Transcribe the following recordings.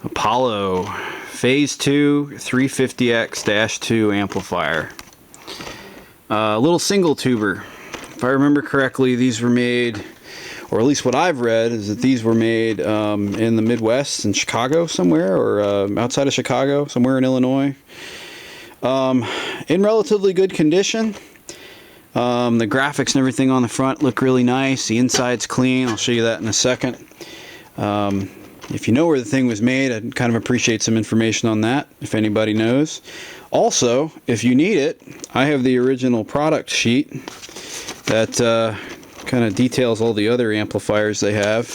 Apollo Phase 2 350X-Two amplifier. A little single tuber. If I remember correctly, these were made, or at least what I've read, is that these were made in the Midwest, in Chicago somewhere, or outside of Chicago, somewhere in Illinois. In relatively good condition. The graphics and everything on the front look really nice. The inside's clean. I'll show you that in a second. If you know where the thing was made, I'd kind of appreciate some information on that, if anybody knows. Also, if you need it, I have the original product sheet that kind of details all the other amplifiers they have.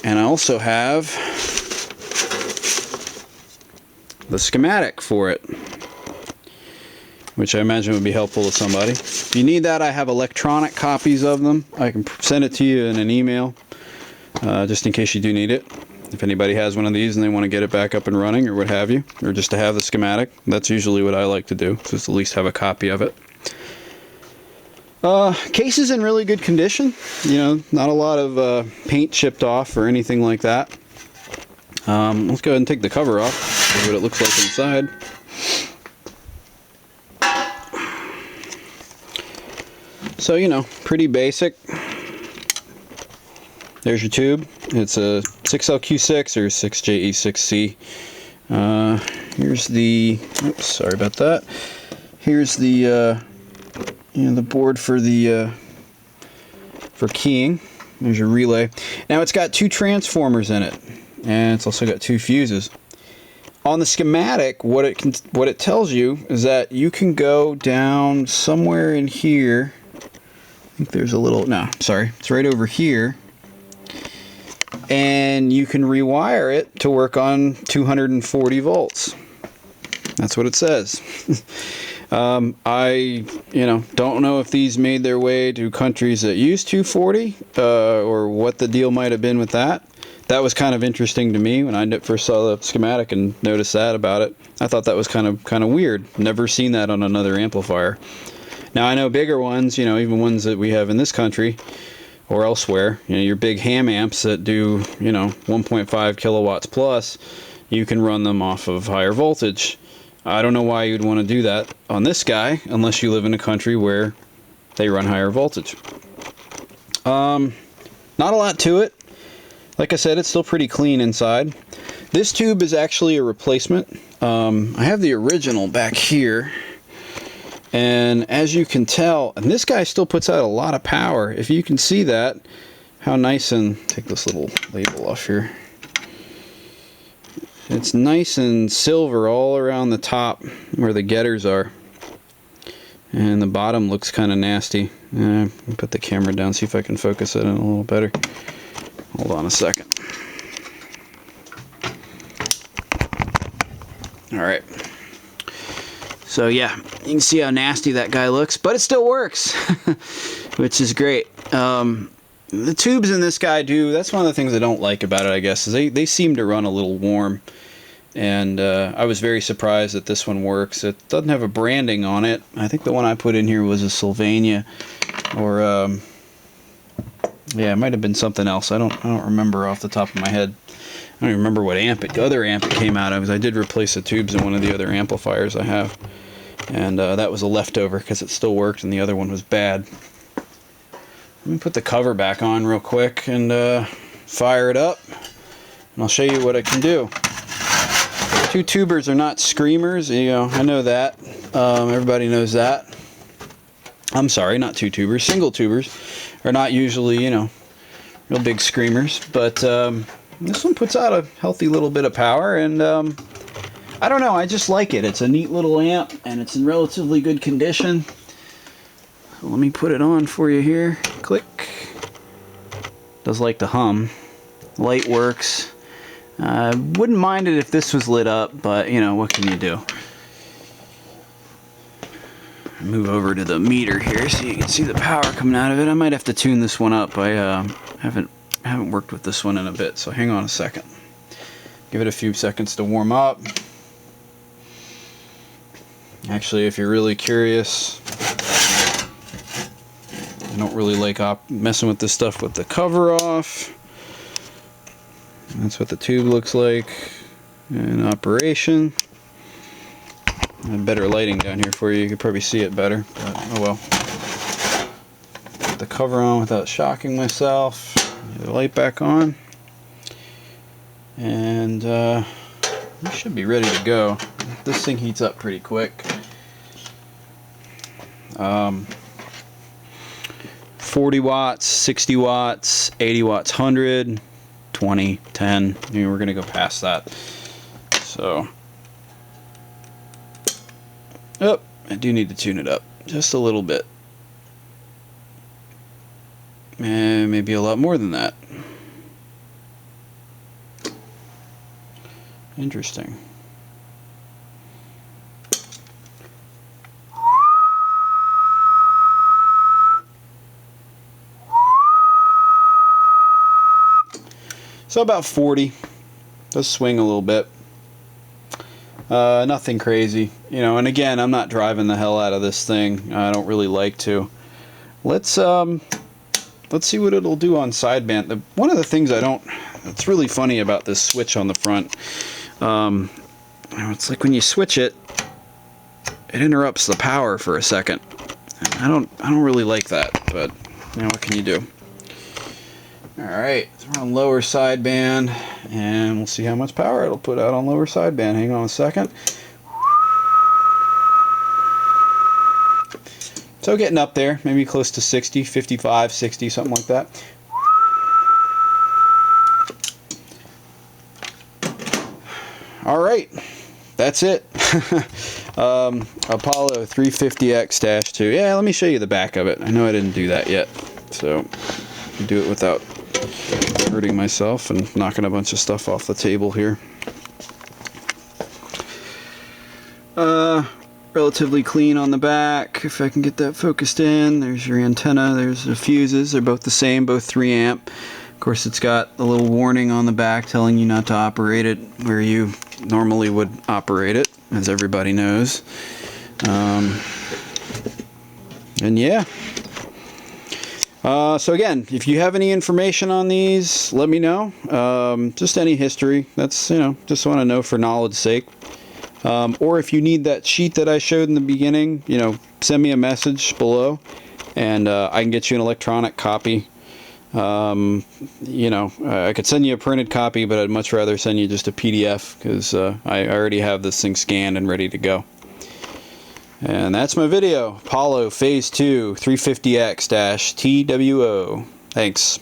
And I also have the schematic for it, which I imagine would be helpful to somebody. If you need that, I have electronic copies of them. I can send it to you in an email, just in case you do need it. If anybody has one of these and they want to get it back up and running or what have you, or just to have the schematic, that's usually what I like to do, just at least have a copy of it. Case is in really good condition. You know, not a lot of paint chipped off or anything like that. Let's go ahead and take the cover off, see what it looks like inside. So, you know, pretty basic. There's your tube. It's a 6LQ6 or 6JE6C. Here's the, oops, sorry about that. Here's the, you know, the board for the, for keying. There's your relay. Now it's got 2 transformers in it, and it's also got 2 fuses. On the schematic, what it tells you is that you can go down somewhere in here. I think there's a little, no, sorry, it's right over here. And you can rewire it to work on 240 volts. That's what it says. I, you know, don't know if these made their way to countries that use 240 or what the deal might have been with that. That was kind of interesting to me when I first saw the schematic and noticed that about it. I thought that was kind of weird. Never seen that on another amplifier. Now I know bigger ones, you know, even ones that we have in this country or elsewhere, you know, your big ham amps that do, you know, 1.5 kilowatts plus, you can run them off of higher voltage. I don't know why you'd want to do that on this guy unless you live in a country where they run higher voltage. Not a lot to it. Like I said, it's still pretty clean inside. This tube is actually a replacement. I have the original back here. And as you can tell, and this guy still puts out a lot of power. If you can see that, how nice, and take this little label off here. It's nice and silver all around the top where the getters are. And the bottom looks kind of nasty. I'll put the camera down, see if I can focus it in a little better. Hold on a second. Alright. So yeah, you can see how nasty that guy looks, but it still works, which is great. The tubes in this guy that's one of the things I don't like about it, I guess, is they seem to run a little warm. And I was very surprised that this one works. It doesn't have a branding on it. I think the one I put in here was a Sylvania, or yeah, it might have been something else. I don't remember off the top of my head. I don't even remember what other amp it came out of, because I did replace the tubes in one of the other amplifiers I have. And that was a leftover because it still worked and the other one was bad. Let me put the cover back on real quick and fire it up, and I'll show you what it can do. 2 tubers are not screamers, you know, I know that. Everybody knows that. I'm sorry, not 2 tubers. Single tubers are not usually, you know, real big screamers, but this one puts out a healthy little bit of power, and I don't know, I just like it. It's a neat little amp, and it's in relatively good condition. So let me put it on for you here. Click. Does like to hum. Light works. Wouldn't mind it if this was lit up, but you know, what can you do? Move over to the meter here so you can see the power coming out of it. I might have to tune this one up. I haven't worked with this one in a bit, so hang on a second. Give it a few seconds to warm up. Actually, if you're really curious, I don't really like messing with this stuff with the cover off. That's what the tube looks like in operation. I have better lighting down here for you. You could probably see it better, but oh well. Put the cover on without shocking myself. Get the light back on. And we should be ready to go. This thing heats up pretty quick. 40 watts, 60 watts, 80 watts, 100, 20, 10. I mean, we're going to go past that. So, oh, I do need to tune it up just a little bit. And maybe a lot more than that. Interesting. So about 40. Does swing a little bit. Nothing crazy, you know. And again, I'm not driving the hell out of this thing. I don't really like to. Let's see what it'll do on sideband. One of the things that's really funny about this switch on the front. It's like when you switch it, it interrupts the power for a second. I don't really like that, but you know, what can you do? Alright, so we're on lower sideband, and we'll see how much power it'll put out on lower sideband. Hang on a second. So getting up there, maybe close to 60, 55, 60, something like that. Alright, that's it. Apollo 350X-Two. Yeah, let me show you the back of it. I know I didn't do that yet, so I can do it without hurting myself and knocking a bunch of stuff off the table here. Relatively clean on the back, if I can get that focused in. There's your antenna, there's the fuses. They're both the same, both 3 amp. Of course, it's got a little warning on the back telling you not to operate it where you normally would operate it, as everybody knows. And yeah. So again, if you have any information on these, let me know. Just any history. That's, you know, just want to know for knowledge's sake. Or if you need that sheet that I showed in the beginning, you know, send me a message below, and I can get you an electronic copy. You know, I could send you a printed copy, but I'd much rather send you just a PDF, because I already have this thing scanned and ready to go. And that's my video. Apollo Phase 2 350X-TWO. Thanks.